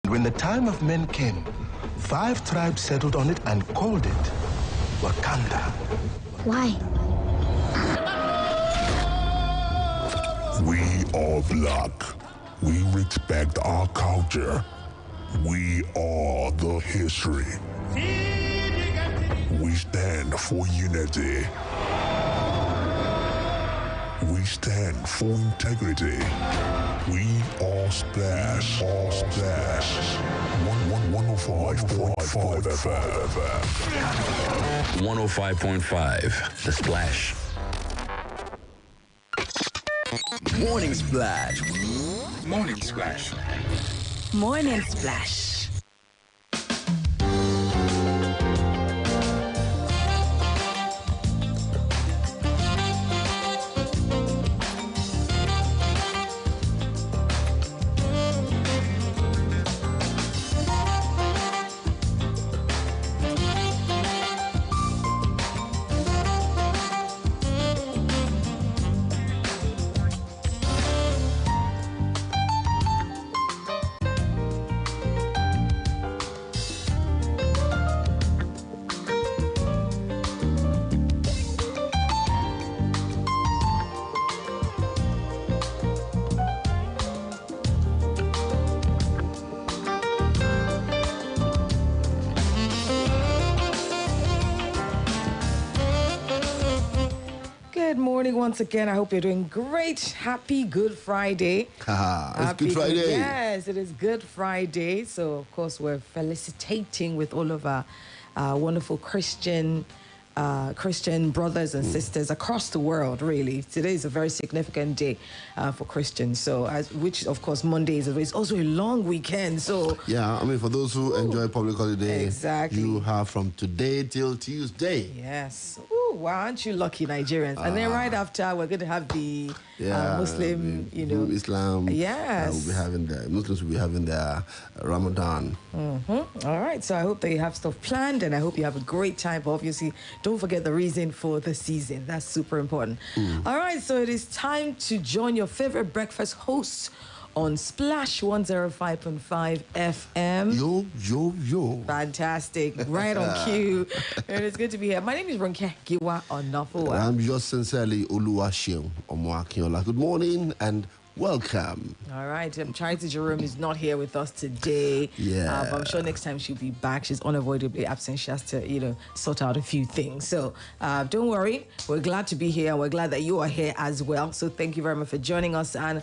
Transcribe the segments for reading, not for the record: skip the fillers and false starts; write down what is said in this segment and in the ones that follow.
When the time of men came, 5 tribes settled on it and called it Wakanda. Why? We are black. We respect our culture. We are the history. We stand for unity. We stand for integrity. We are Splash. All Splash. 105.5 FM. 105.5 The Splash. Morning Splash. Morning Splash. Morning Splash. Once again, I hope you're doing great. Happy Good Friday. It's Good Friday. Yes, it is Good Friday. So, of course, we're felicitating with all of our wonderful Christian brothers and sisters across the world, really. Today is a very significant day for Christians. So, which, of course, Monday is also a long weekend. So, yeah, I mean, for those who enjoy public holiday, exactly, you have from today till Tuesday. Yes. Ooh, wow, aren't you lucky, Nigerians? And then right after, we're going to have the Muslim, Islam. Yes. Muslims will be having their Ramadan. Mm-hmm. All right. So I hope that you have stuff planned, and I hope you have a great time. But obviously, don't forget the reason for the season. That's super important. All right. So it is time to join your favorite breakfast hosts on Splash 105.5 FM. Yo. Fantastic. Right on cue. And it's good to be here. My name is Ronke, Giwa, Onafuwa. I'm yours sincerely, Oluwaseun, Akinola. Good morning and welcome. All right. Charity Jerome is not here with us today. Yeah. But I'm sure next time she'll be back. She's unavoidably absent. She has to, sort out a few things. So don't worry. We're glad to be here. And we're glad that you are here as well. So thank you very much for joining us. And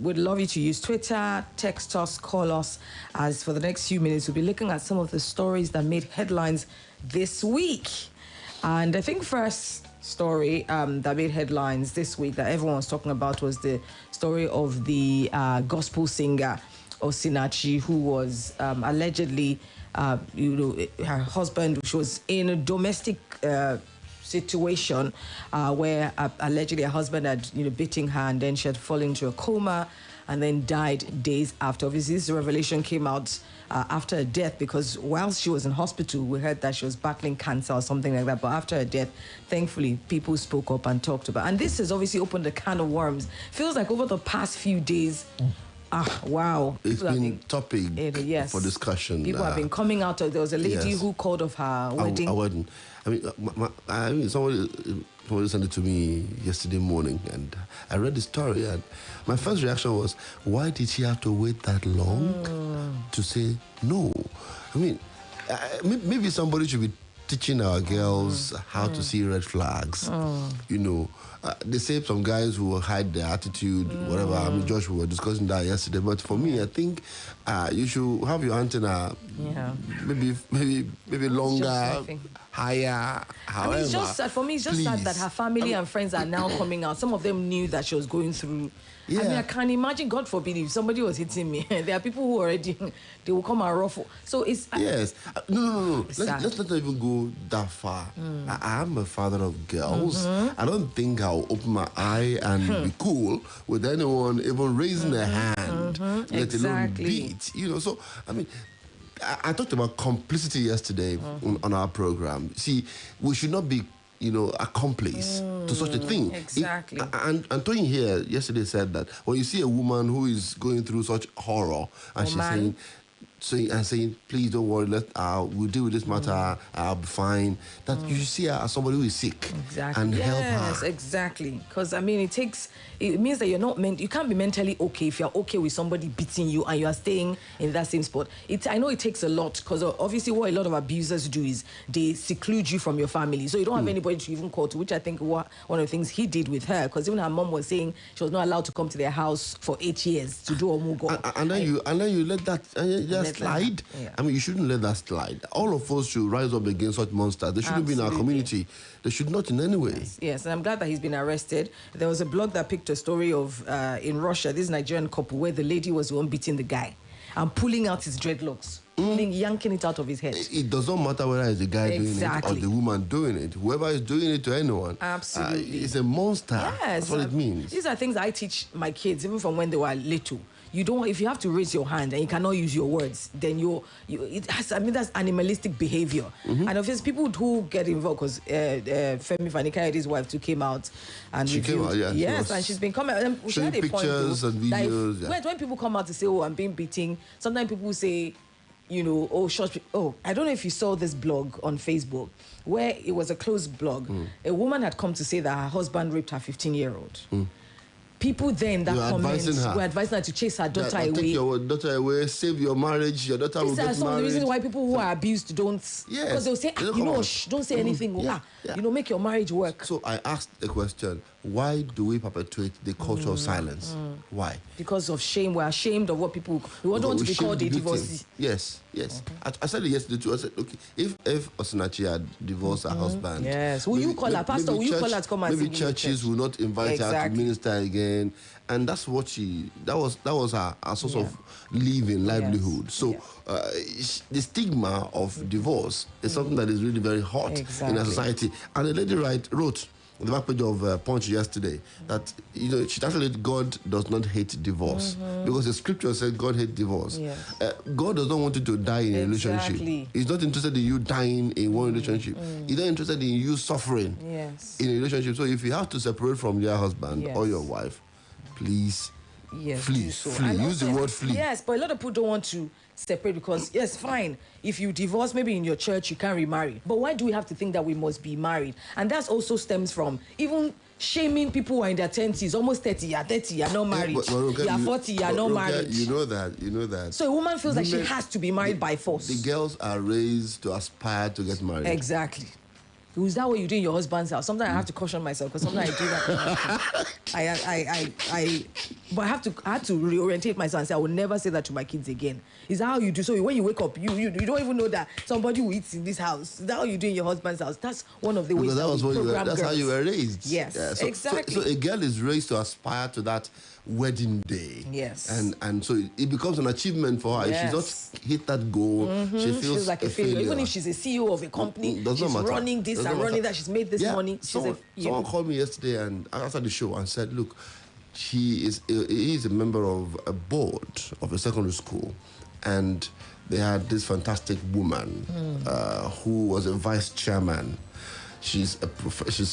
we'd love you to use Twitter, text us, call us. As for the next few minutes, we'll be looking at some of the stories that made headlines this week. And I think first story that made headlines this week that everyone was talking about was the story of the gospel singer Osinachi, who was allegedly, her husband, which was in a domestic situation where allegedly her husband had beating her, and then she had fallen into a coma and then died days after. Obviously, this revelation came out after her death, because while she was in hospital, we heard that she was battling cancer or something like that. But after her death, thankfully, people spoke up and talked about it. And this has obviously opened a can of worms. Feels like over the past few days, wow. It's been topic yes, for discussion. People have been coming out. There was a lady who called off her wedding. A wedding. I mean, somebody sent it to me yesterday morning, and I read the story, and my first reaction was, why did she have to wait that long to say no? I mean, maybe somebody should be teaching our girls how to see red flags. They say some guys will hide their attitude, whatever. I mean, Josh, we were discussing that yesterday. But for me, I think you should have your antenna maybe longer, higher. However, I mean, it's just sad. For me, it's just sad that her family and friends are now coming out. Some of them knew that she was going through. Yeah. I mean, I can't imagine, God forbid, if somebody was hitting me. There are people who already, they will come and ruffle. So it's... Yes. No. Let's not even go that far. I am a father of girls. I don't think I'll open my eye and be cool with anyone even raising their hand, let alone beat. So, I mean... I talked about complicity yesterday on our program. See, we should not be, accomplice to such a thing. Exactly. And Tony here yesterday said that when you see a woman who is going through such horror, and she's saying, saying, please don't worry, we'll deal with this matter, I'll be fine. That you see her as somebody who is sick and help her. Yes, exactly. Because I mean, it means that you can't be mentally okay if you're okay with somebody beating you and you are staying in that same spot. I know it takes a lot, because obviously what a lot of abusers do is they seclude you from your family, so you don't have anybody to even call to, which I think one of the things he did with her, because even her mom was saying she was not allowed to come to their house for 8 years to do omugo. And then you let that just slide. Yeah. I mean, you shouldn't let that slide. All of us should rise up against such monsters. They shouldn't be in our community. They should not in any way. Yes, and I'm glad that he's been arrested. There was a blog that picked a story of in Russia, this Nigerian couple, where the lady was the one beating the guy and pulling out his dreadlocks, yanking it out of his head. It does not matter whether it's the guy doing it or the woman doing it. Whoever is doing it to anyone, absolutely, it's a monster. Yes, that's what it means. These are things I teach my kids, even from when they were little. If you have to raise your hand and you cannot use your words, then that's animalistic behavior. And obviously people who get involved, because Femi Fani-Kayede's wife too came out and she came out, yes, and she's been coming out. She had a pictures point, and videos. When people come out to say, oh, I'm being beaten, sometimes people say, I don't know if you saw this blog on Facebook where it was a closed blog. A woman had come to say that her husband raped her 15-year-old. People then that comment were advising her to chase her daughter away. Take your daughter away, save your marriage, your daughter will get married. These are some of the reasons why people who are abused don't. Because they'll say, don't say anything. Make your marriage work. So I asked the question, why do we perpetuate the culture of silence? Why? Because of shame. We're ashamed of what people... We don't want to be called a divorcee. Yes. I said it yesterday too. I said, okay, if Osinachi had divorced her husband... Yes. Will you call her? Pastor, will you call her to come and maybe churches will not invite her to minister again. And that's what that was her source of livelihood. So the stigma of divorce is something that is really very hot in our society. And the lady wrote on the back page of Punch yesterday that she translated God does not hate divorce, because the scripture said God hates divorce. God does not want you to die in a relationship. He's not interested in you dying in one relationship. He's not interested in you suffering in a relationship. So if you have to separate from your husband or your wife, please flee. Use the word flee. Yes, but a lot of people don't want to separate because, yes, fine. If you divorce, maybe in your church, you can't remarry. But why do we have to think that we must be married? And that also stems from even shaming people who are in their 20s, almost 30, you're 30, you're not married. You're 40, you're not married. You know that. So a woman feels like she has to be married by force. The girls are raised to aspire to get married. Exactly. Is that what you do in your husband's house? Sometimes I have to caution myself, because sometimes I do that. But I have to reorientate myself and say I will never say that to my kids again. Is that how you do? So when you wake up, you don't even know that somebody will eat in this house. Is that how you do in your husband's house? That's one of the ways that's how you were raised. Yes, exactly. So a girl is raised to aspire to that wedding day. Yes. And so it becomes an achievement for her. If she's not hit that goal, she feels like a failure. Even if she's a CEO of a company, she's running this and running that, she's made this money. Someone called me yesterday and after the show and said, look, he is a member of a board of a secondary school, and they had this fantastic woman who was a vice chairman. She was a professor,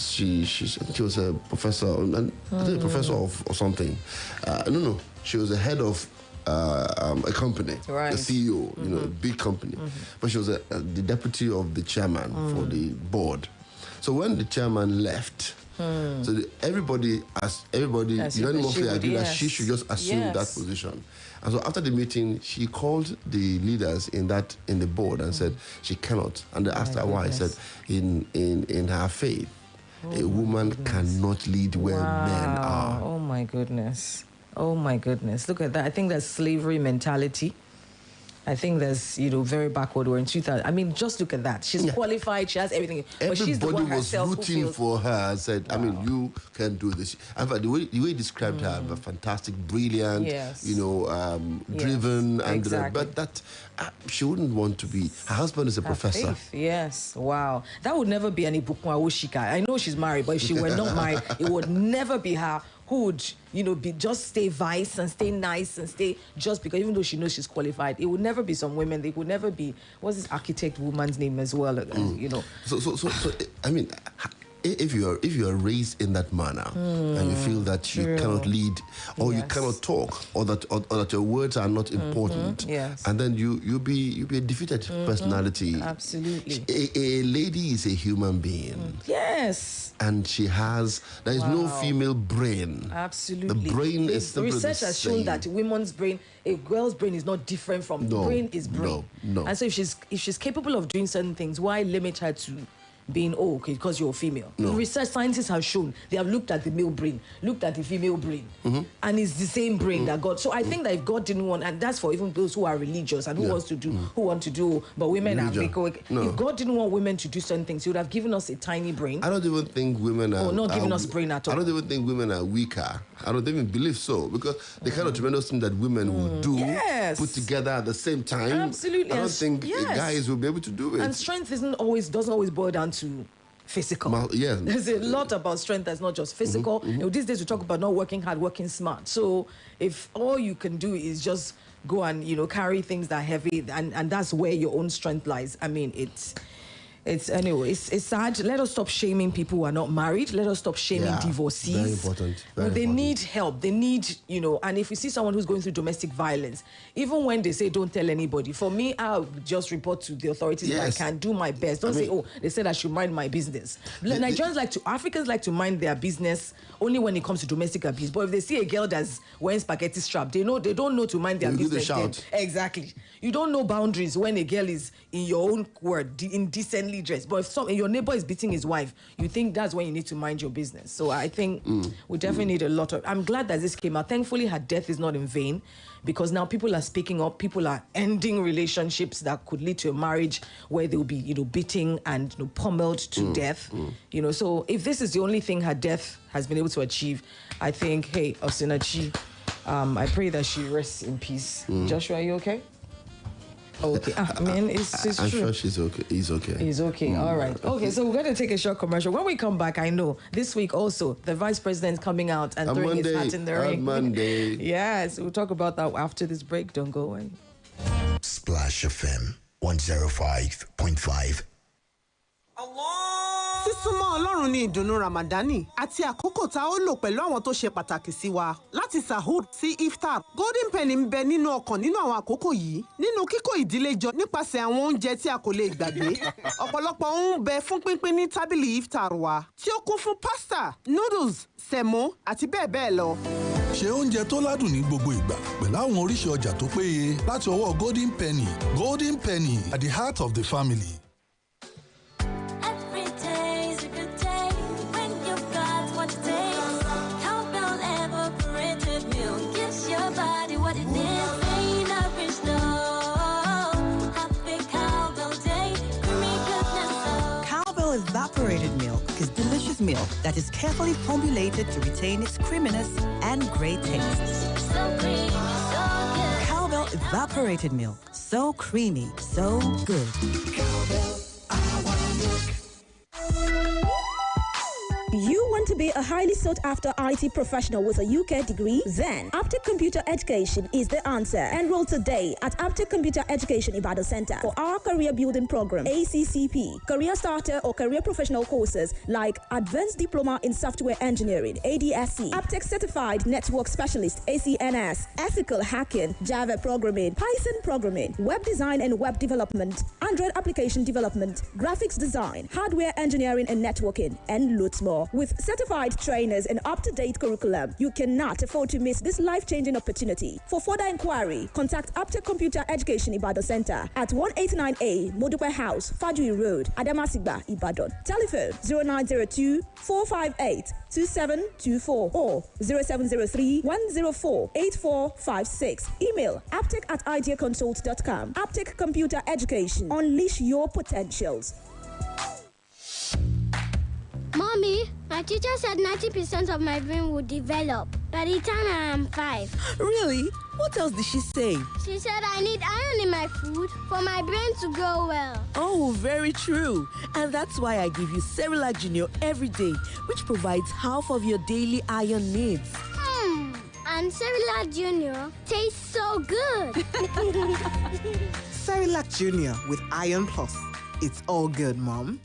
a professor of something. No, she was the head of a company, the CEO, a big company. But she was the deputy of the chairman for the board. So when the chairman left, so everybody unanimously agreed that she should just assume that position. And so after the meeting, she called the leaders in the board and said she cannot. And they asked her why. I said, in her faith, a woman cannot lead where men are. Oh my goodness. Look at that. I think that's slavery mentality. I think there's, very backward. We're in 2000. I mean, just look at that. She's qualified. She has everything. But she's the one herself was rooting for her and said, I mean, you can do this. In fact, the way he described her, fantastic, brilliant, driven. But that she wouldn't want to be. Her husband is a professor. Faith. Yes. Wow. That would never be any Bukwa Woshika. I know she's married, but if she were not married, it would never be her who would, just stay vice and stay nice and stay just because, even though she knows she's qualified, it would never be some women. They would never be, what's this architect woman's name as well, So, I mean, if you are raised in that manner and you feel that you cannot lead or you cannot talk or that your words are not important, and then you'll be a defeated personality. Absolutely. A lady is a human being. Yes. And there is no female brain. Absolutely. The brain is simply research has shown that women's brain, a girl's brain is not different from brain is brain. No. And so if she's capable of doing certain things, why limit her to being okay because you're female? No. Research scientists have shown, they have looked at the male brain, looked at the female brain, and it's the same brain that God. So I think that if God didn't want, and that's for even those who are religious and who want to do, but women are weak. If God didn't want women to do certain things, He would have given us a tiny brain. I don't even think women are not giving us brain at all. I don't even think women are weaker. I don't even believe so, because the kind of tremendous thing that women will do put together at the same time. Absolutely. I don't think guys will be able to do it. And strength doesn't always boil down to physical. There's a lot about strength that's not just physical. You know, these days we talk about not working hard, working smart. So if all you can do is just go and carry things that are heavy, and that's where your own strength lies. I mean, it's sad. Let us stop shaming people who are not married. Let us stop shaming divorcees. Very important. They need help. They need, and if you see someone who's going through domestic violence, even when they say don't tell anybody, for me, I'll just report to the authorities if I can, do my best. Don't say, they said I should mind my business. Africans like to mind their business only when it comes to domestic abuse. But if they see a girl that's wearing spaghetti strap, they don't know to mind their business. Shout. Exactly. You don't know boundaries when a girl is, in your own word, indecently dressed. But if your neighbor is beating his wife, you think that's when you need to mind your business. So I think we definitely need a lot of... I'm glad that this came out. Thankfully, her death is not in vain, because now people are speaking up. People are ending relationships that could lead to a marriage where they'll be, beating and pummeled to death. So if this is the only thing her death has been able to achieve, I think, hey, Osinachi, I pray that she rests in peace. Joshua, are you okay? Okay, it's I'm true. sure she's okay. He's okay. He's okay. All right. Okay, so we're going to take a short commercial. When we come back, I know this week also the vice president's coming out and throwing his hat in the ring. Monday. Yes, we'll talk about that after this break. Don't go away. Splash FM 105.5. Sísúnmọ́ Ọlọ́run ní ìdùnnú Ramadani àti àkókò tá ó lò pẹ̀lú àwọn tó ṣe pàtàkì sí wa láti sahur sí iftar. Golden Penny ń bẹ nínú ọkàn nínú àwọn àkókò yìí, nínú kíkó ìdílé jọ nípasẹ̀ àwọn oúnjẹ tí a kò lè gbàgbé. Ọ̀pọ̀lọpọ̀ ń bẹ fún pínpín ní tábìlì iftar wa tí ó kún fún pasta, noodles, semo àti bẹ́ẹ̀ bẹ́ẹ̀ lọ. Ṣe oúnjẹ tó ládùn ní gbogbo ìgbà pẹ̀lú àwọn oríṣi ọjà tó péye láti ọwọ́ Golden Penny. Golden Penny, at the heart of the family. Evaporated milk is delicious milk that is carefully formulated to retain its creaminess and great taste. So creamy, so good. Cowbell evaporated milk. So creamy, so good. Cowbell, I want milk. You want to be a highly sought-after IT professional with a UK degree? Then Aptech Computer Education is the answer. Enroll today at Aptech Computer Education Ibadan Center for our career building program, ACCP, career starter or career professional courses like Advanced Diploma in Software Engineering, ADSC, Aptech Certified Network Specialist, ACNS, Ethical Hacking, Java Programming, Python Programming, Web Design and Web Development, Android Application Development, Graphics Design, Hardware Engineering and Networking, and lots more. With certified trainers and up-to-date curriculum, you cannot afford to miss this life-changing opportunity. For further inquiry, contact Aptech Computer Education Ibadan Center at 189A Modupe House, Fajui Road, Adamasingba, Ibadan. Telephone 0902-458-2724 or 0703-104-8456. Email aptech@ideaconsult.com. Aptech Computer Education. Unleash your potentials. Mommy, my teacher said 90% of my brain will develop by the time I am 5. Really? What else did she say? She said I need iron in my food for my brain to grow well. Oh, very true. And that's why I give you Cerelac Junior every day, which provides half of your daily iron needs. And Cerelac Junior tastes so good. Cerelac Junior with Iron Plus. It's all good, Mom.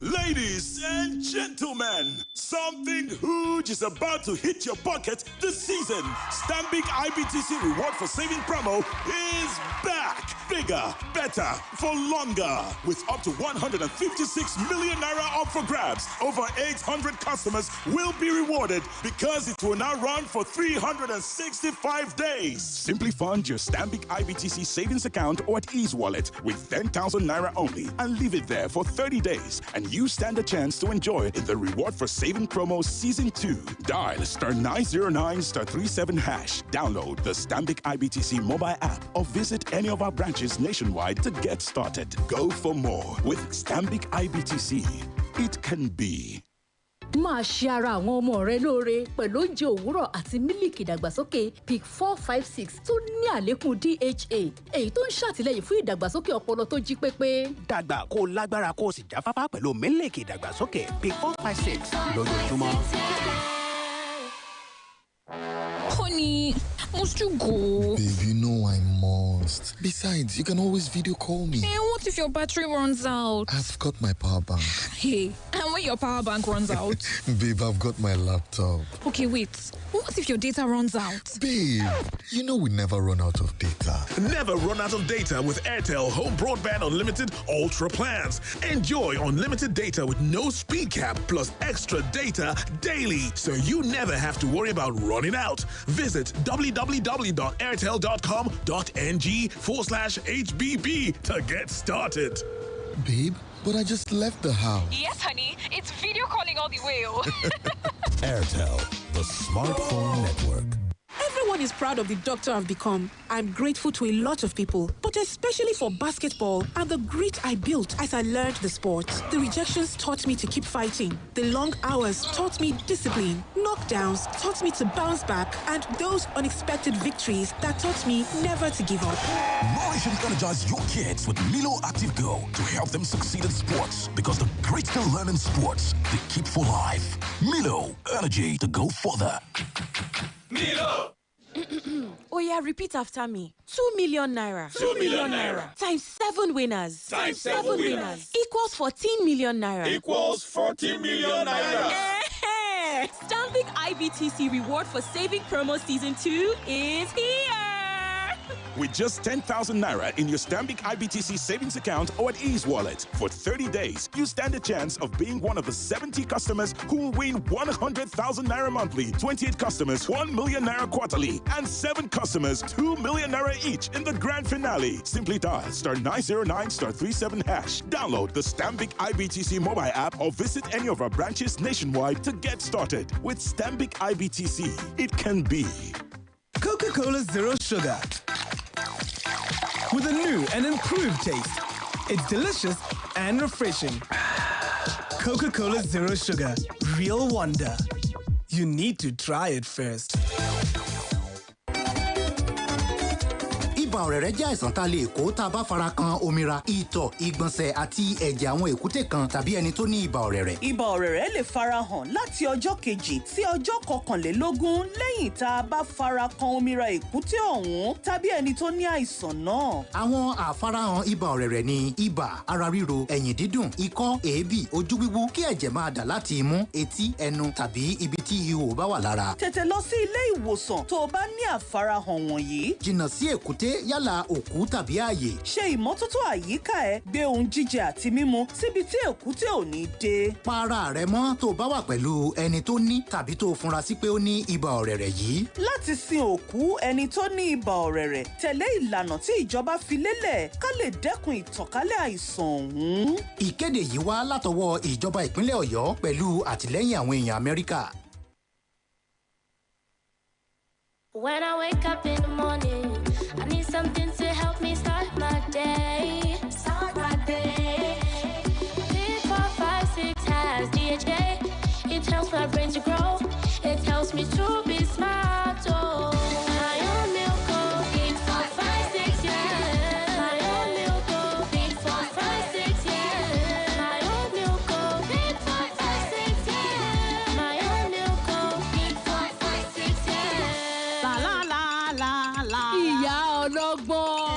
Ladies and gentlemen, something huge is about to hit your pocket this season. Stanbic IBTC Reward for Saving promo is back. Bigger, better, for longer. With up to 156 million naira up for grabs. Over 800 customers will be rewarded because it will now run for 365 days. Simply fund your Stanbic IBTC savings account or at Ease Wallet with 10,000 naira only and leave it there for 30 days. And you stand a chance to enjoy the Reward for Saving promo Season 2. Dial *909*37#. Download the Stanbic IBTC mobile app or visit any of our branches nationwide to get started. Go for more with Stanbic IBTC. It can be. Máa ṣe ara àwọn ọmọ rẹ lóore pẹ̀lú oúnjẹ òwúrọ̀ àti mílìkì ìdàgbàsókè PIC 456 tó ní àlékún DHA èyí tó ń ṣàtìlẹ́yìn fún ìdàgbàsókè ọpọlọ tó jí pépé. Dàgbà kó lágbára kó sì jáfáfá pẹ̀lú mílìkì ìdàgbàsókè PIC 456 lójoojúmọ́. Honey, must you go? Babe, you know I must. Besides, you can always video call me. Hey, what if your battery runs out? I've got my power bank. Hey, and when your power bank runs out? Babe, I've got my laptop. Okay, wait. What if your data runs out? Babe, you know we never run out of data. Never run out of data with Airtel Home Broadband Unlimited Ultra plans. Enjoy unlimited data with no speed cap plus extra data daily, so you never have to worry about running out. Visit www.airtel.com.ng/HBB to get started. Babe, but I just left the house. Yes, honey. It's video calling all the way. Airtel, the smartphone network. Everyone is proud of the doctor I've become. I'm grateful to a lot of people, but especially for basketball and the grit I built as I learned the sport. The rejections taught me to keep fighting. The long hours taught me discipline. Knockdowns taught me to bounce back. And those unexpected victories that taught me never to give up. Nourish and energize your kids with Milo Active Go to help them succeed in sports, because the great they learn in sports, they keep for life. Milo, energy to go further. Milo! Oh yeah, repeat after me. 2 million naira. 2 million naira. Times 7 winners. Times 7 winners. Equals 14 million naira. Equals 14 million naira. Stanbic IBTC Reward for Saving promo Season 2 is here. With just 10,000 naira in your Stanbic IBTC savings account or at Ease Wallet for 30 days, you stand a chance of being one of the 70 customers who will win 100,000 naira monthly, 28 customers 1 million naira quarterly, and 7 customers 2 million naira each in the grand finale. Simply dial *909*37#. Download the Stanbic IBTC mobile app or visit any of our branches nationwide to get started. With Stanbic IBTC, it can be. Coca-Cola Zero Sugar. With a new and improved taste. It's delicious and refreshing. Coca-Cola Zero Sugar. Real wonder. You need to try it first. Ibà ọ̀rẹ̀rẹ̀ jẹ́ àìsàn tá a lè kó tá a bá fara kan omira, ìtọ̀, ìgbọ̀nsẹ̀ àti ẹ̀jẹ̀ àwọn èkúté kan tàbí ẹni tó ní ibà ọ̀rẹ̀rẹ̀. Ibà ọ̀rẹ̀rẹ̀ lè farahàn láti ọjọ́ kejì sí ọjọ́ 21 lẹ́yìn tá a bá fara kan omira èkúté ọ̀hún tàbí ẹni tó ní àìsàn náà. Àwọn àfarahàn ibà ọ̀rẹ̀rẹ̀ ni ibà, ara ríro, ẹ̀yìn dídùn, ikọ́, èébì, ojú wíwú, kí ẹ̀jẹ̀ máa dà láti imú, etí, ẹnu tàbí ibi tí ihò bá wà lára. Tètè lọ sí ilé ìwòsàn tó o bá ní àfarahàn wọ̀nyí. Jìnnà sí èkúté yálà òkú tàbí ààyè. Ṣe ìmọ́tótó àyíká ẹ, gbé ohun jíjẹ àti mímu síbi tí èkúté ò ní dé. Pa ara rẹ mọ́ tó bá wà pẹ̀lú ẹni tó ní tàbí tó funra sí pé ó ní ibà ọ̀rẹ̀rẹ̀ yìí. Láti sin òkú ẹni tó ní ibà ọ̀rẹ̀rẹ̀, tẹ̀lé ìlànà tí ìjọba fi lélẹ̀ ká lè dẹ́kun ìtànkálẹ̀ àìsàn ọ̀hún. Ìkéde yìí wá látọwọ́ ìjọba ìpínlẹ̀ Ọ̀yọ́ pẹ̀lú àtìlẹ́yìn àwọn èèyàn Amẹ́ríkà. When I wake up in the morning, I need something to help me start my day. Start my day. Pick 4, 5, 6 has DHA. It helps my brain to grow. It helps me to be smart. Oh, my own milk, oh, Pick 4, 5, 6, yeah. My own milk, oh, Pick 4, 5, 6, yeah. My own milk, oh, Pick 4, 5, 6, yeah. My own milk, oh, Pick 4, 5, 6, yeah. Ìyá ọlọ́gbọ́n.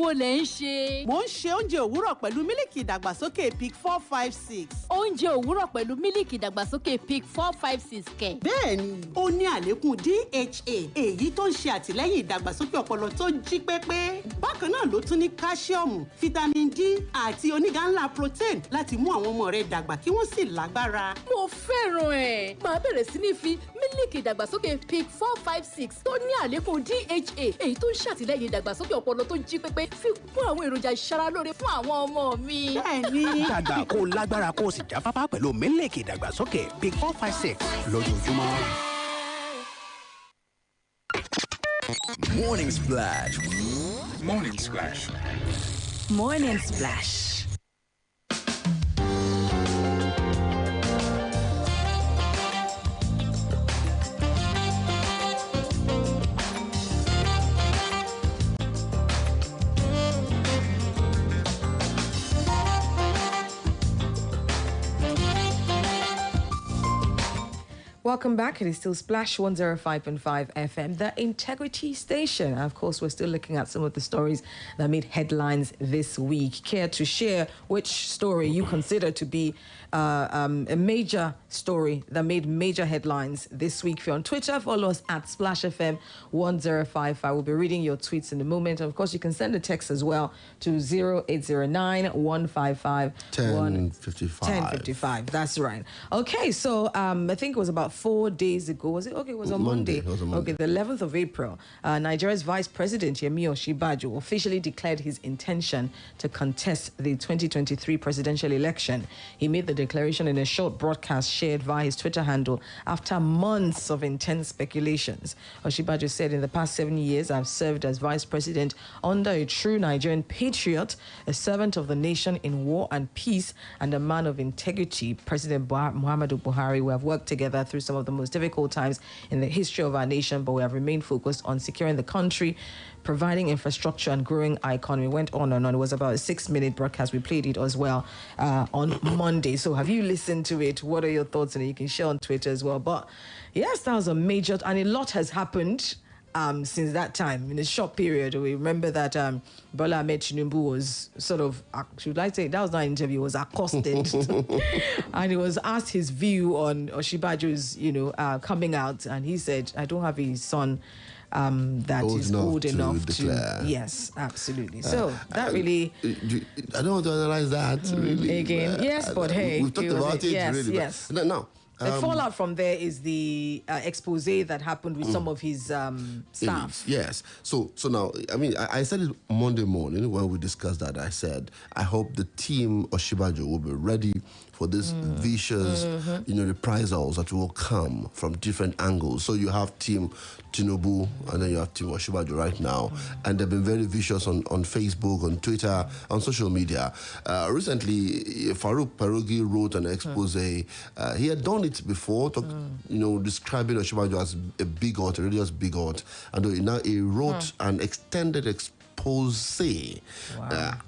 wo lẹ̀ ń ṣe? Mo ń ṣe oúnjẹ òwúrọ̀ pẹ̀lú mílìkì ìdàgbàsókè PIC 456. Oúnjẹ òwúrọ̀ pẹ̀lú mílìkì ìdàgbàsókè PIC 456 kẹ̀. Bẹ́ẹ̀ni, ó ní àlékún DHA, èyí tó ń ṣe àtìlẹ́yìn ìdàgbàsókè ọpọlọ tó jí pépé. Bákan náà ló tún ní káṣíọ̀mù, fítámìn D àti onígá ńlá protein láti mú àwọn ọmọ rẹ dàgbà kí wọ́n sì lágbára. Mo fẹ́ràn ẹ̀. Màá bẹ̀rẹ̀ sí ní fi mílìkì ìdàgbàsókè PIC 456 tó ní àlékún DHA èyí tó ń ṣàtìlẹ́yìn ìdàgbàsókè ọpọlọ tó jí pépé fi kún àwọn èròjà ìṣaralóore fún àwọn ọmọ mi. Bẹ́ẹ̀ni. Dàgbà kó lágbára kó sì jáfáfá pẹ̀lú mílìkì ìdàgbàsókè PIC 456 lójoojúmọ́. Morning Splash. Morning Splash. Morning Splash. Welcome back. It is still Splash 105.5 FM, the Integrity Station. And of course, we're still looking at some of the stories that made headlines this week. Care to share which story you consider to be a major story that made major headlines this week? If you're on Twitter, follow us at Splash FM 1055. We'll be reading your tweets in a moment. And of course, you can send a text as well to 0809 155 1055. That's right. Okay, so I think it was about 4 days ago. Was it? Okay, it was on Monday. It was on Monday. Okay, the 11th of April, Nigeria's Vice President Yemi Osinbajo officially declared his intention to contest the 2023 presidential election. He made the declaration in a short broadcast shared via his Twitter handle after months of intense speculations. Osinbajo said, "In the past 7 years, I've served as Vice President under a true Nigerian patriot, a servant of the nation in war and peace, and a man of integrity, President Muhammadu Buhari. We have worked together through some of the most difficult times in the history of our nation, but we have remained focused on securing the country, providing infrastructure and growing our economy." Went on and on. It was about a 6-minute broadcast. We played it as well on Monday. So have you listened to it? What are your thoughts on it? You can share on Twitter as well. But yes, that was a major, and a lot has happened since that time. In a short period, we remember that Bola Ahmed Tinubu was sort of, should I say, that was not an interview, was accosted. And he was asked his view on Osinbajo's, coming out, and he said, "I don't have a son that is old enough to declare." Yes, absolutely. So that really, I don't want to analyze that really. Again, yes, but hey, we've talked about it. Yes, really. yes. No. The fallout from there is the expose that happened with some of his staff. Yes. So now, I mean, I said it Monday morning when we discussed that. I said, I hope the team Osinbajo will be ready for this vicious, reprisals that will come from different angles. So you have Team Tinubu and then you have Team Osinbajo right now. And they've been very vicious on Facebook, on Twitter, on social media. Recently, Farouk Perogi wrote an expose. He had done it before, describing Osinbajo as a bigot, a religious bigot. And now he wrote an extended expose,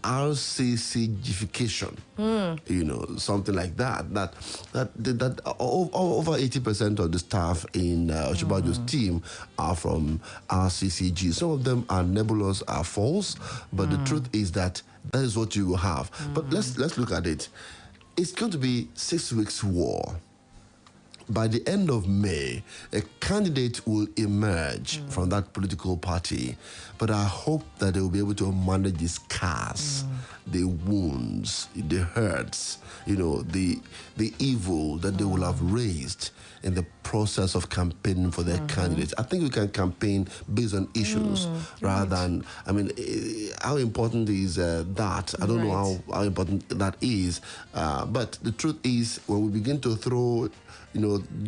RCCification, something like that. That over 80% of the staff in Osinbajo's team are from RCCG. Some of them are nebulous, are false, but the truth is that is what you will have. But let's look at it. It's going to be 6 weeks war. By the end of May, a candidate will emerge from that political party. But I hope that they will be able to manage the scars, the wounds, the hurts, the evil that they will have raised in the process of campaigning for their candidates. I think we can campaign based on issues rather than, how important is that? I don't know how important that is. But the truth is, when we begin to throw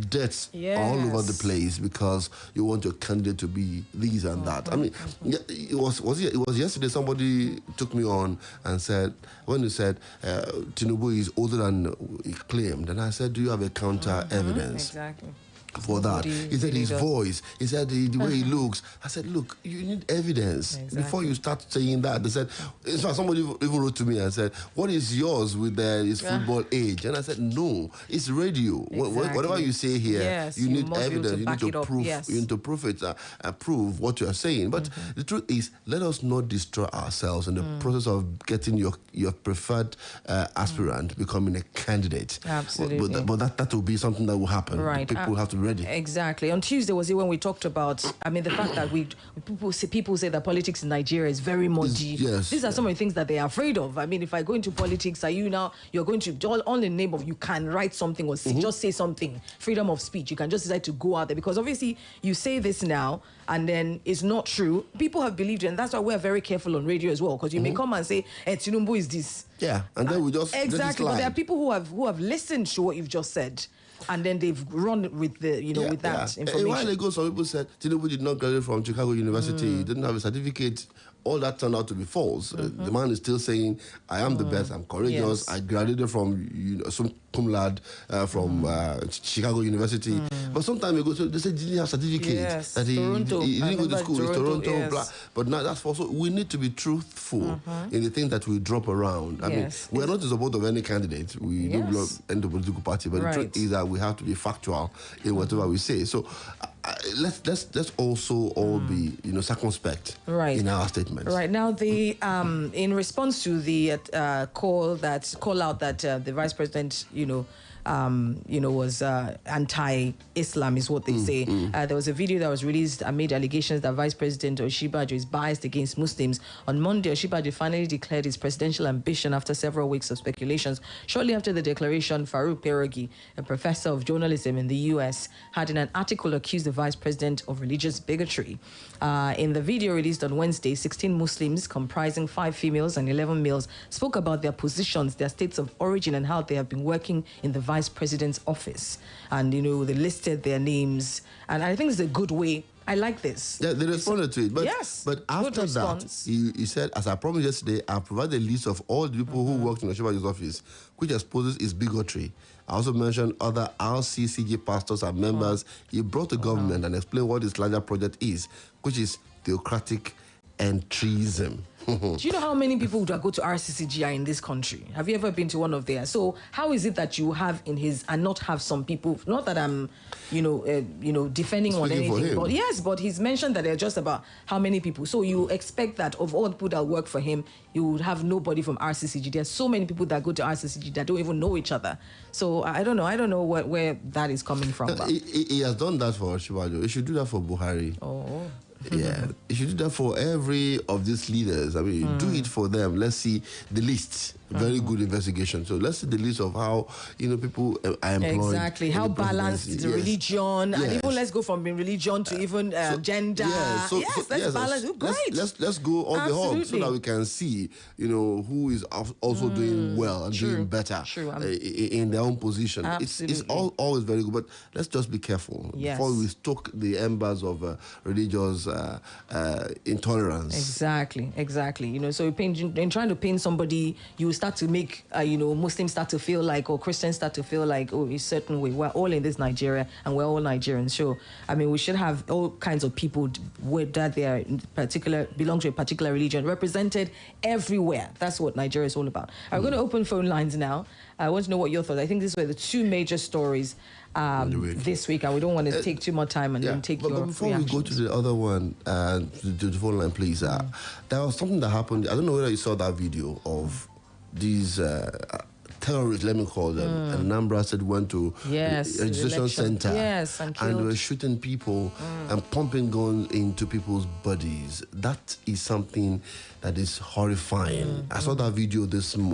deaths all over the place because you want your candidate to be these and that. It was yesterday somebody took me on and said, when you said Tinubu is older than he claimed, and I said, do you have a counter evidence? Exactly. for that. He said his voice. He said the way he looks. I said, look, you need evidence before you start saying that. They said, in fact, somebody even wrote to me and said, what is yours with his football age? And I said, no, it's radio. Exactly. Whatever you say here, you need must be able evidence. to You need back to it up. prove. Yes. You need to prove it. Prove what you are saying. But the truth is, let us not destroy ourselves in the process of getting your preferred aspirant becoming a candidate. Absolutely. But that will be something that will happen. Right. People have to be ready. Exactly. On Tuesday was it when we talked about, I mean, the fact that people say that politics in Nigeria is very muddy. Yes. These are some of the things that they are afraid of. I mean, if I go into politics, you're going to, all in the name of you can write something or just say something, freedom of speech. You can just decide to go out there because obviously you say this now and then it's not true. People have believed it, and that's why we're very careful on radio as well, because you may come and say, Tinubu is this. Yeah, and then we just exactly. But there are people who have listened to what you've just said, and then they've run with the with that information. A while ago, some people said Tinubu did not graduate from Chicago University. He didn't have a certificate. All that turned out to be false. The man is still saying, I am the best, I'm courageous, I graduated from some cum laude from Chicago University. But some time ago, they said he didn't have certificate, that he didn't go to school, it's Toronto, blah. But now that's false. So we need to be truthful in the things that we drop around. I mean, we're not in support of any candidate. We don't belong to any political party, but the truth is that we have to be factual in whatever we say. So let's also all be circumspect in our statements. Right now, the in response to the call out that the vice president was anti-Islam is what they say. There was a video that was released amid allegations that Vice President Osinbajo is biased against Muslims. On Monday, Osinbajo finally declared his presidential ambition after several weeks of speculations. Shortly after the declaration, Farouk Perogi, a professor of journalism in the U.S., had in an article accused the vice president of religious bigotry. In the video released on Wednesday, 16 Muslims, comprising 5 females and 11 males, spoke about their positions, their states of origin, and how they have been working in the vice president's office. And, they listed their names. And I think it's a good way. I like this. Yeah, they responded to it. But, but after that, he said, as I promised yesterday, I'll provide a list of all the people who worked in Osinbajo's office, which exposes his bigotry. I also mentioned other RCCG pastors and members he brought to government and explained what his larger project is, which is theocratic entrism. Do you know how many people would go to RCCG are in this country? Have you ever been to one of theirs? So how is it that you have in his and not have some people? Not that I'm, defending on anything, but but he's mentioned that they're just about how many people. So you expect that of all the people that work for him, you would have nobody from RCCG. There's so many people that go to RCCG that don't even know each other. So I don't know where that is coming from. He has done that for Osinbajo. He should do that for Buhari. Oh. Yeah, you should do that for every of these leaders. I mean, do it for them. Let's see the list. Very good investigation. So let's see the list of how people are employed. Exactly, how balanced the religion, and even let's go from religion to even gender. Let's balance. Great. Let's go on the hog so that we can see, who is also doing well and doing better in their own position. It's always very good, but let's just be careful before we stoke the embers of religious intolerance. Exactly. So in trying to paint somebody, you start to make Muslims start to feel like, or Christians start to feel like, a certain way. We're all in this Nigeria and we're all Nigerians. So I mean, we should have all kinds of people that they are belong to a particular religion represented everywhere. That's what Nigeria is all about. I'm going to open phone lines now. I want to know what your thoughts. I think these were the 2 major stories this week, and we don't want to take too much time and then take your But before reactions. we go to the other one, to the phone line, please. There was something that happened. I don't know whether you saw that video of these terrorists, let me call them. And Anambra said went to a registration center and they were shooting people and pumping guns into people's bodies. That is something that is horrifying. I saw that video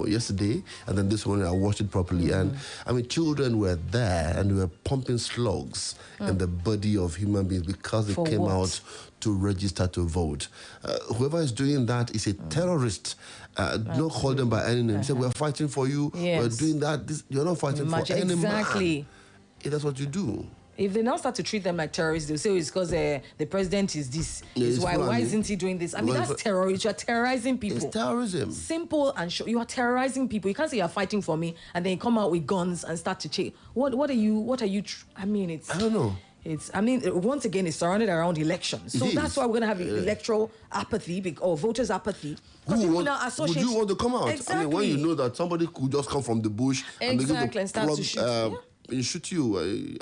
yesterday, and then this morning I watched it properly. And I mean, children were there and they were pumping slugs in the body of human beings because they came out to register to vote. Whoever is doing that is a terrorist. Don't call them by any name. Say, we're fighting for you. We're doing that. You're not fighting for any man. That's what you do. If they now start to treat them like terrorists, they'll say it's because the president is this. Why isn't he doing this? I mean, that's terrorism. You're terrorizing people. It's terrorism. Simple and short. You are terrorizing people. You can't say you're fighting for me and then you come out with guns and start to check. What are you? I mean, it's. I don't know. once again, it's surrounded around elections. So that's why we're going to have electoral apathy or voters' apathy. Would you want to come out? Exactly. I mean, when you know that somebody could just come from the bush and begin to start to shoot. Shoot you.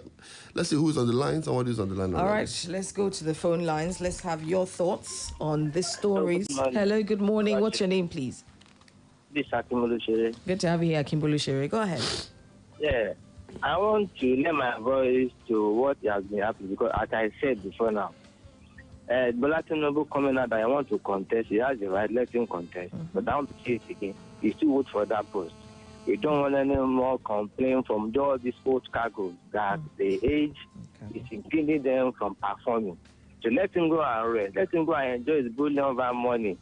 Let's see who's on the line. Somebody who's on the line. All right, let's go to the phone lines. Let's have your thoughts on this stories. Hello, good morning. What's your name, please? This is Akinola. Good to have you here, Akimbolu. Go ahead. Yeah, I want to lend my voice to what has been happening because, as I said before now, Bola Tinubu coming out that I want to contest. He has the right, let him contest. But I want to say it again. He still vote for that post. We don't want any more complaint from all these old cargoes that the age is impeding them from performing. So let him go and rest. Let him go and enjoy his bullion over money.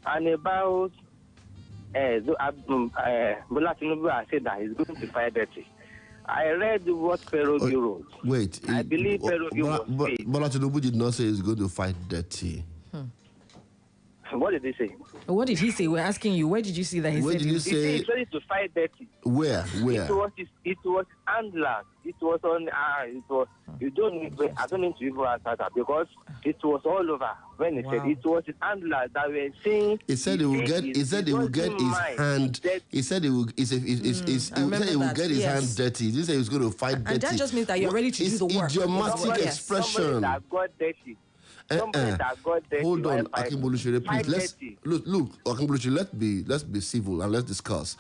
And about Bola Tinubu has said that he's going to fight dirty. I read what Perogi wrote. Wait. I believe Perogi was Bola Tinubu did not say he's going to fight dirty. What did he say? What did he say? We're asking you. Where did you see that he said he said he's ready to fight dirty? Where? It was handlers. It was on. It was. You don't need. I don't need to even answer that because it was all over when he said it was his handlers that were saying. He said he will get. He said he will get his hand. He said he will. He said he will get his hand dirty. He didn't say he was going to fight dirty. And that just means that you're ready to do the work. It's idiomatic expression. Somebody that got dirty. Hold on, Akimbolu, please. Look, Akimbolu, let's be civil and let's discuss.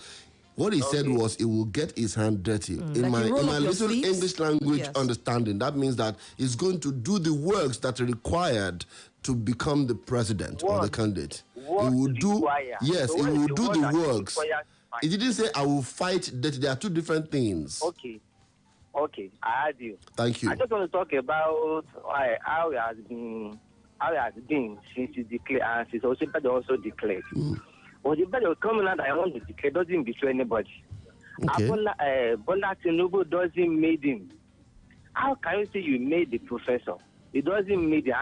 What he said was he will get his hand dirty. In my little English language understanding, that means that he's going to do the works that are required to become the president or the candidate. He will do he will do the works. He didn't say I will fight dirty. There are two different things. Okay, I heard you. Thank you. I just want to talk about how it has been since he declared and since also declared. But the better coming out that I want to declare doesn't betray anybody. Okay. Bola Tinubu doesn't made him. How can you say you made the professor? It doesn't made the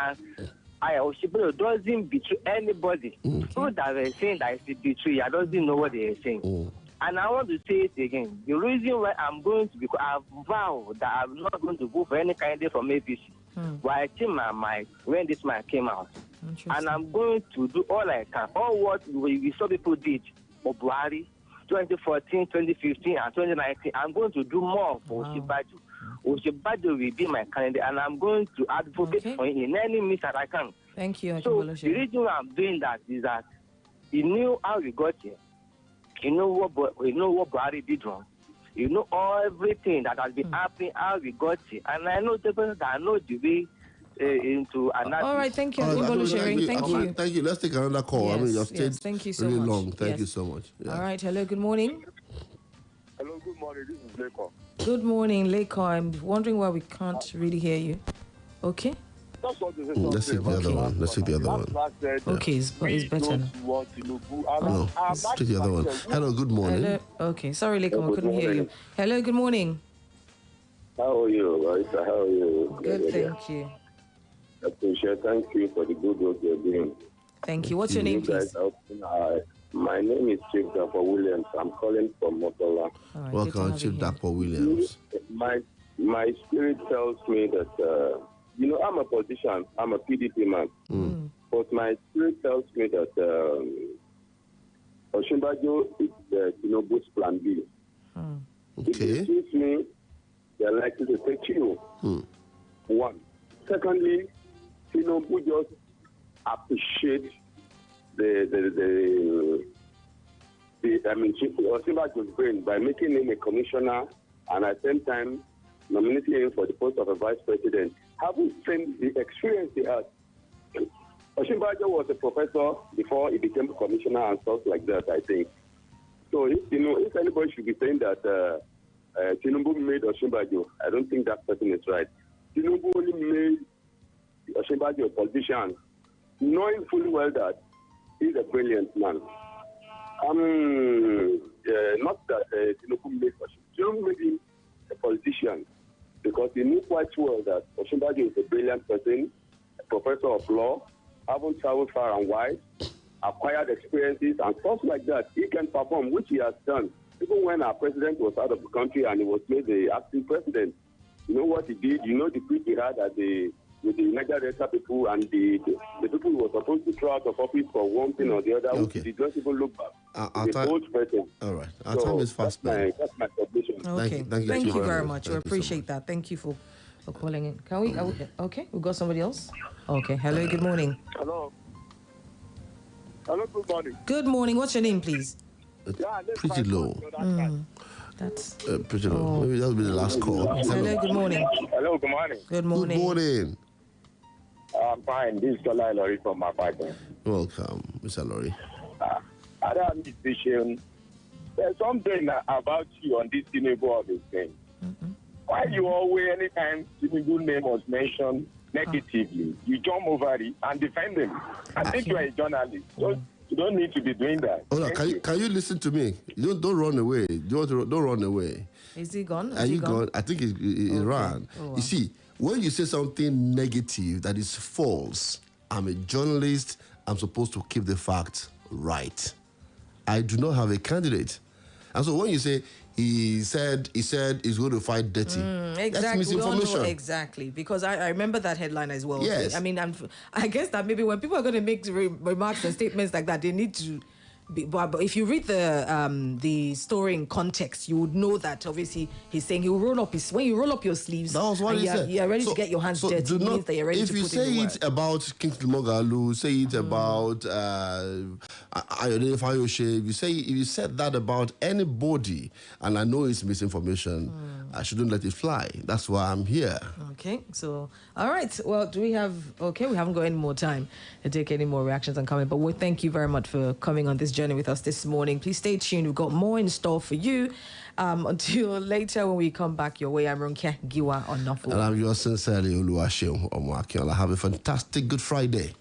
Oshibelo doesn't betray anybody. People that were saying that it's a betrayal doesn't know what they are saying. And I want to say it again. The reason why I'm going to, because I've vowed that I'm not going to vote for any candidate from APC. But I changed my mind when this man came out. And I'm going to do all I can. All what we saw people did for Buhari, 2014, 2015, and 2019. I'm going to do more for Osinbajo. Osinbajo will be my candidate, and I'm going to advocate for him in any means that I can. Thank you, So the reason why I'm doing that is that he knew how we got here. You know what Buhari did wrong. You know everything that has been happening, how we got here. And I know the person that know the way into analysis. All right, thank you. Thank you. Let's take another call. Yes, I mean, you have stayed thank you so really much. long. Thank you so much. Yeah. All right, hello, good morning. Hello, good morning. This is Leko. Good morning, Leko. I'm wondering why we can't really hear you. Okay? Let's take the other one. Let's take the other one. Okay, it's better now. No, let's take the other one. Hello, good morning. Hello. Okay, sorry, Leko, I couldn't hear you. Hello, good morning. How are you, Marisa? How are you? Good, thank you. I appreciate. Thank you for the good work you're doing. Thank you. What's your name, please? My name is Chief Dapper Williams. I'm calling from Motola. Right, welcome, Chief Dapper Williams. My spirit tells me that, I'm a politician. I'm a PDP man. But my spirit tells me that Osinbajo is Tinubu's plan B. If it suits me, they're likely to take you. One. Secondly, Tinubu just appreciate Osinbajo's brain by making him a commissioner and at the same time nominating him for the post of a vice president. Having seen the experience he had, Osinbajo was a professor before he became a commissioner and stuff like that, I think. So if anybody should be saying that Tinubu made Osinbajo, I don't think that person is right. Tinubu only made Osinbajo a politician, knowing fully well that he's a brilliant man. Not that Tinubu made Osinbajo. Tinubu made him a politician because he knew quite well that Osinbajo is a brilliant person, a professor of law, haven't traveled far and wide, acquired experiences and stuff like that. He can perform, which he has done. Even when our president was out of the country and he was made the acting president. You know what he did? You know the tweet he had with the Niger Delta people and the people who were supposed to throw out of office for one thing or the other, Okay. who did not even look back. Our Old person. All right. Our time is fast spent. That's my submission. Okay. Thank you very much. We Thank you so appreciate that. Thank you for calling in. Can we? Okay. We got somebody else. Okay. Hello. Good morning. Hello. Hello. Good morning. Good morning. What's your name, please? Pretty low. That's pretty low. Maybe that'll be the last call. Hello. Good morning. Hello. Good morning. Good morning. Good morning. I'm fine. This is Kola Lori from my partner. Welcome, Mr. Lori. Other musician, there's something about you on this Tinubu of this thing. Why you always, anytime Tinubu name was mentioned negatively, you jump over it and defend him. I think you are a journalist, so you don't need to be doing that. Hold on, can you listen to me? Don't run away. Don't run away. Is he gone? Are you gone? I think he ran. Oh, wow. You see, when you say something negative that is false, I'm a journalist. I'm supposed to keep the facts right. I do not have a candidate. And so when you say he said he's going to fight dirty, exactly. that's misinformation. We all know exactly, because I remember that headline as well. Yes. I mean, I guess that maybe when people are going to make remarks and statements like that, they need to. But if you read the story in context, you would know that obviously he's saying he will roll up when you roll up your sleeves. That was what he said. You're ready to get your hands dirty. It means that you're ready to put in the work. If you say it about Kingsley Moghalu, say it about Ayodele Fayose, if you said that about anybody, and I know it's misinformation, I shouldn't let it fly. That's why I'm here. Okay, so all right. Well, we haven't got any more time to take any more reactions and comments. But we thank you very much for coming on this journey with us this morning. Please stay tuned. We've got more in store for you. Until later when we come back your way, I'm Ronke, Giwa, Onafuwa. And I'm yours sincerely, Oluwaseun Akinola. Have a fantastic Good Friday.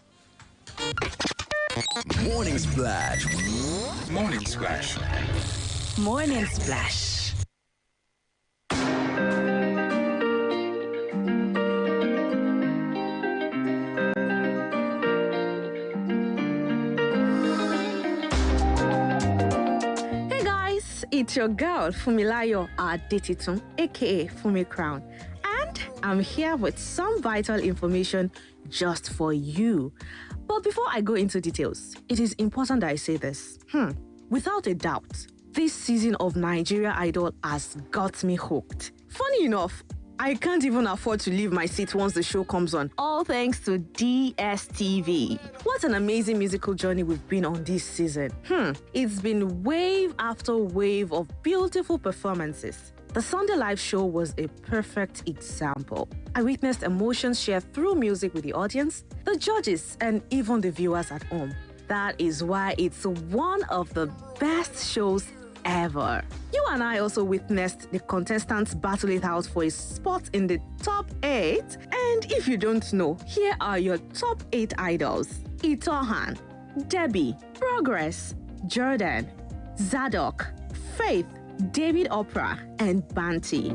Morning Splash. Morning Splash. Morning Splash. It's your girl, Fumilayo Adetitun, aka Fumi Crown. And I'm here with some vital information just for you. But before I go into details, it is important that I say this. Without a doubt, this season of Nigeria Idol has got me hooked. Funny enough, I can't even afford to leave my seat once the show comes on, all thanks to DSTV. What an amazing musical journey we've been on this season. It's been wave after wave of beautiful performances. The Sunday live show was a perfect example. I witnessed emotions shared through music with the audience, the judges, and even the viewers at home. That is why it's one of the best shows ever. You and I also witnessed the contestants battle it out for a spot in the top 8. And if you don't know, here are your top 8 idols: Itohan, Debbie, Progress, Jordan, Zadok, Faith, David Opera, and Banty.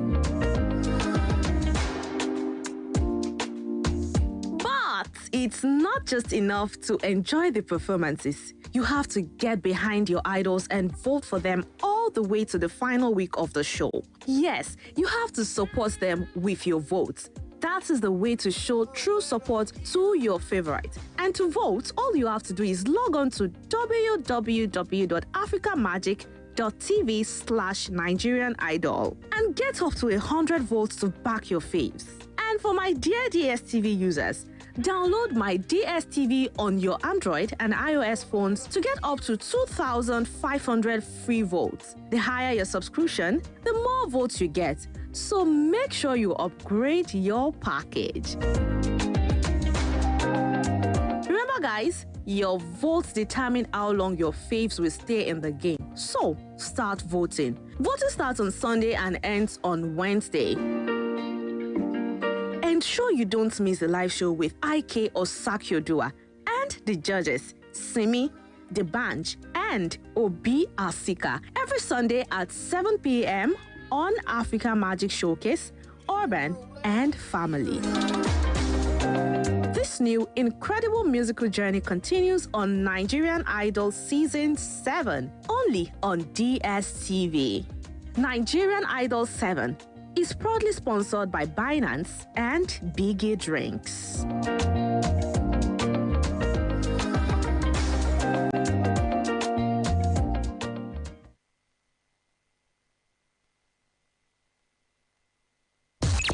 But it's not just enough to enjoy the performances. You have to get behind your idols and vote for them all the way to the final week of the show. Yes, you have to support them with your votes. That is the way to show true support to your favorite. And to vote, all you have to do is log on to www.africamagic.tv/Nigerian Idol and get up to 100 votes to back your faves. And for my dear DSTV users, download my DSTV on your Android and iOS phones to get up to 2,500 free votes. The higher your subscription, the more votes you get. So make sure you upgrade your package. Remember, guys, your votes determine how long your faves will stay in the game. So start voting. Voting starts on Sunday and ends on Wednesday. Ensure you don't miss the live show with IK Osakiodua and the judges, Simi, Debanj, and Obi Asika every Sunday at 7 p.m. on Africa Magic Showcase, Urban, and Family. This new incredible musical journey continues on Nigerian Idol Season 7, only on DSTV. Nigerian Idol 7, is proudly sponsored by Binance and Biggie Drinks.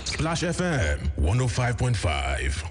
Splash FM 105.5.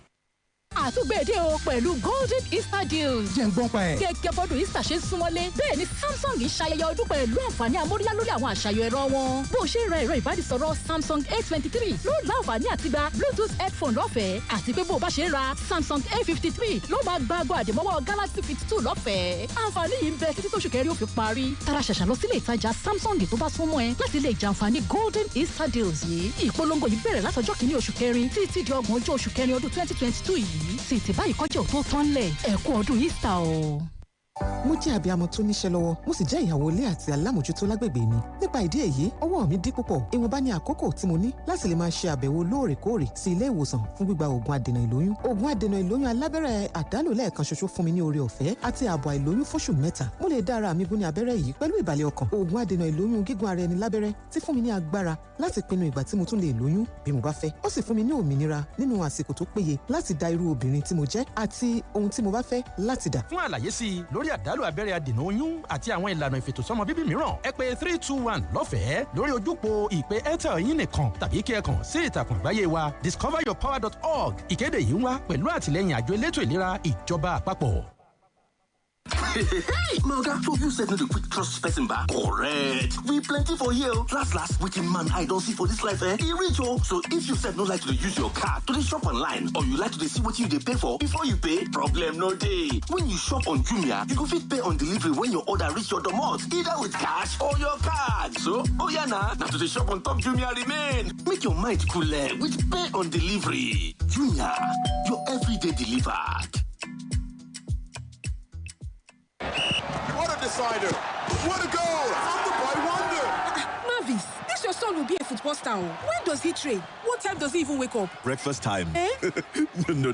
àtúgbèdè o pẹ̀lú golden easter deals. jẹ́ ń gbọ́n pa ẹ̀. gẹ́gẹ́ bọ́dún easter ṣe ń súnmọ́lé bẹ́ẹ̀ ni Samsung ń ṣayẹyẹ ọdún pẹ̀lú àǹfààní amóríyá lórí àwọn àṣàyàn ẹ̀rọ wọn. bó o ṣe ń ra ẹ̀rọ ìbánisọ̀rọ̀ Samsung A23 ló láǹfààní àti gba Bluetooth headphone lọ́fẹ̀ẹ́ àti pé bó o bá ṣe ń ra Samsung A53 ló máa gba ago àdèmọ́wọ́ Galaxy Fit 2 lọ́fẹ̀ẹ́. àǹfààní yìí ń bẹ títí tóṣù kẹrin ó fi parí. tara ṣàṣà lọ sílé ìtajà Samsung tó bá súnmọ́ ẹ láti lè jàǹfààní golden easter deals yìí. ìpolongo yìí bẹ̀rẹ̀ látọjọ́ kìíní oṣù kẹrin títí di 30 oṣù kẹrin ọdún 2022 yìí. sì ti báyìí kọjá ò tó tán lẹ̀ ẹ kú ọdún Easter o. mo jẹ́ abiyamọ tó níṣẹ́ lọ́wọ́ mo sì jẹ́ ìyàwó ilé àti alámòjútó lágbègbè mi nípa ìdí èyí ọwọ́ mi dí púpọ̀ ìwọ̀nba ní àkókò tí mo ní láti lè máa ṣe àbẹ̀wò lóòrèkóòrè sí ilé ìwòsàn fún gbígba oògùn adènà ìlóyún oògùn adènà ìlóyún alábẹ́rẹ́ àdálò lẹ́ẹ̀kan ṣoṣo fún mi ní oore ọ̀fẹ́ àti ààbò àìlóyún fóṣù 3 mo lè dá ara mi gún ní abẹ́rẹ́ yìí pẹ̀lú ìbàlẹ̀ ọkàn oògùn adènà ìlóyún gígùn ara ẹni lábẹ́rẹ́ tí fún mi ní agbára láti pinnu ìgbà tí mo tún lè lóyún bí mo bá fẹ́ ó sì fún mi ní òmìnira nínú àsìkò tó péye láti dá irú obìnrin tí mo jẹ́ àti ohun tí mo bá fẹ́ láti dà. fún àlàyé sí i lórí àdálò abẹ́rẹ́ adènà oyún àti àwọn ìlànà ìfètòsọ́mọ bíbí mìíràn ẹ pè 321 lọ́fẹ̀ẹ́ lórí ojúpo ìpè airtel yín nìkan tàbí kí ẹ kàn sí ìtàkùn àgbáyé wa discoveryourpower.org. ìkéde yìí ń wá pẹ̀lú àtìlẹ́yìn àjọ elétò ìlera ìjọba àpapọ̀. Hey, my oga, so you said no dey quick trust person back? Correct. We plenty for here. Last, wetin man I don see for this life, e reach o. So if you said no like to dey use your card to dey shop online, or you like to dey see wetin you dey pay for before you pay, problem no dey. When you shop on Jumia, you go fit pay on delivery when your order reach your domot, either with cash or your card. So, oya na to dey shop on top Jumia remain. Make your mind cool with pay on delivery. Jumia, your everyday delivered. What a decider! What a goal! From the boy wonder! Mavis, this your son will be a football star. When does he train? What time does he even wake up? Breakfast time. Eh? No.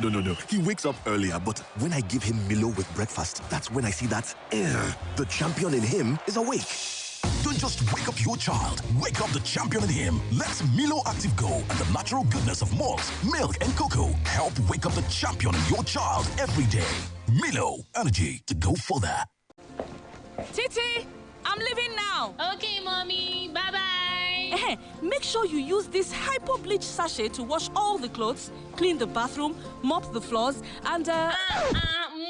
He wakes up earlier, but when I give him Milo with breakfast, that's when I see that the champion in him is awake. Don't just wake up your child. Wake up the champion in him. Let Milo Active Go and the natural goodness of malt, milk, and cocoa help wake up the champion in your child every day. Milo, energy to go further. Titi, I'm leaving now. Okay, mommy. Bye-bye. Make sure you use this hypo bleach sachet to wash all the clothes, clean the bathroom, mop the floors, and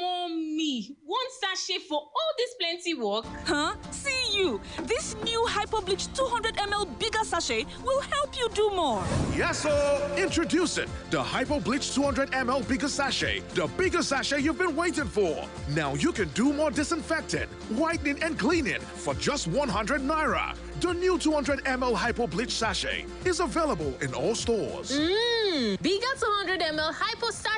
Mommy, one sachet for all this plenty work? Huh? See you. This new hypo bleach 200 ml bigger sachet will help you do more. Yes, sir. Introducing the Hypo Bleach 200 ml bigger sachet. The bigger sachet you've been waiting for. Now you can do more disinfecting, whitening, and cleaning for just 100 naira. The new 200 ml Hypo Bleach sachet is available in all stores. Bigger 200 ml Hypo sachet.